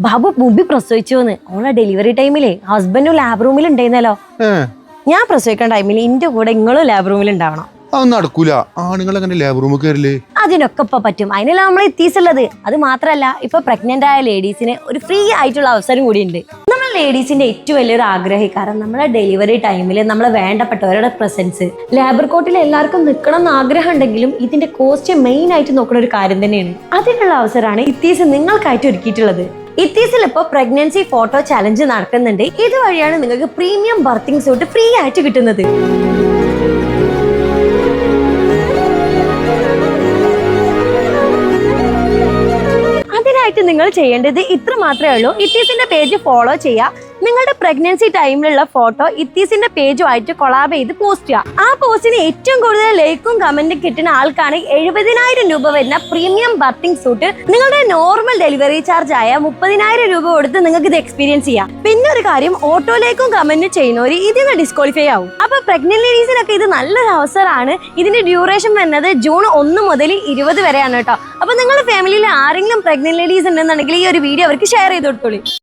ബാബു മുമ്പി പ്രസവിച്ചോന്ന് ഓളെ ഡെലിവറി ടൈമില് ഹസ്ബൻഡും ലാബ് റൂമിൽ ഉണ്ടായിരുന്നല്ലോ. ഞാൻ പ്രസവിക്കുന്ന ടൈമിൽ ഇന്റെ കൂടെ നിങ്ങളും ലാബ് റൂമിൽ ഉണ്ടാവണം. അതൊന്നും നടക്കൂല. ആണുങ്ങൾ എങ്ങനെ ലാബ് റൂമിൽ കയറില്ലേ? അതിനൊക്കെ ഇപ്പൊ പറ്റും. അതിനല്ല നമ്മൾ എത്തിച്ചുള്ളത്. അത് മാത്രല്ല ഇപ്പൊ പ്രഗ്നന്റ് ആയ ലേഡീസിന് ഒരു ഫ്രീ ആയിട്ടുള്ള അവസരം കൂടി ഉണ്ട്. നമ്മൾ ലേഡീസിന്റെ ഏറ്റവും വലിയൊരു ആഗ്രഹം കാരണം നമ്മളെ ഡെലിവറി ടൈമിൽ നമ്മളെ വേണ്ടപ്പെട്ടവരുടെ പ്രസൻസ്. ലേബർ കോട്ടിൽ എല്ലാവർക്കും നിൽക്കണം എന്ന് ആഗ്രഹം ഉണ്ടെങ്കിലും ഇതിന്റെ കോസ്റ്റ് മെയിൻ ആയിട്ട് നോക്കുന്ന ഒരു കാര്യം തന്നെയാണ്. അതിനുള്ള അവസരമാണ് ഇത്തീസ് നിങ്ങൾക്കായിട്ട് ഒരുക്കിയിട്ടുള്ളത്. ഇത്തീസിൽ ഇപ്പോൾ പ്രഗ്നൻസി ഫോട്ടോ ചലഞ്ച് നടക്കുന്നുണ്ട്. ഇതുവഴിയാണ് നിങ്ങൾക്ക് പ്രീമിയം ബർത്തിങ് സൂട്ട് ഫ്രീ ആയിട്ട് കിട്ടുന്നത്. അതിനായിട്ട് നിങ്ങൾ ചെയ്യേണ്ടത് ഇത്ര മാത്രമേ ഉള്ളൂ. ഇത്തീസിന്റെ പേജ് ഫോളോ ചെയ്യുക. നിങ്ങളുടെ പ്രഗ്നൻസി ടൈമിലുള്ള ഫോട്ടോ ഇത്തീസിന്റെ പേജുമായിട്ട് കൊളാബ് ചെയ്ത് പോസ്റ്റ് ചെയ്യുക. ആ പോസ്റ്റിന് ഏറ്റവും കൂടുതൽ ലൈക്കും കമന്റും കിട്ടുന്ന ആൾക്കാണ് 70,000 രൂപ വരുന്ന പ്രീമിയം ബർത്തിങ് സൂട്ട് നിങ്ങളുടെ നോർമൽ ഡെലിവറി ചാർജ് ആയ 30,000 രൂപ കൊടുത്ത് നിങ്ങൾക്ക് ഇത് എക്സ്പീരിയൻസ് ചെയ്യാം. പിന്നെ ഒരു കാര്യം, ഓട്ടോയിലേക്കും കമന്റ് ചെയ്യുന്നവർ ഇതിന് ഡിസ്ക്വാളിഫൈ ആവും. അപ്പൊ പ്രഗ്നന്റ് ലേഡീസിനൊക്കെ ഇത് നല്ലൊരു അവസരമാണ്. ഇതിന്റെ ഡ്യൂറേഷൻ വരുന്നത് ജൂൺ 1 മുതൽ 20 വരെയാണ് കേട്ടോ. അപ്പൊ നിങ്ങളുടെ ഫാമിലിയിൽ ആരെങ്കിലും പ്രഗ്നന്റ് ലേഡീസ് ഉണ്ടെന്നുണ്ടെങ്കിൽ ഈ ഒരു വീഡിയോ അവർക്ക് ഷെയർ ചെയ്ത് കൊടുത്തോളൂ.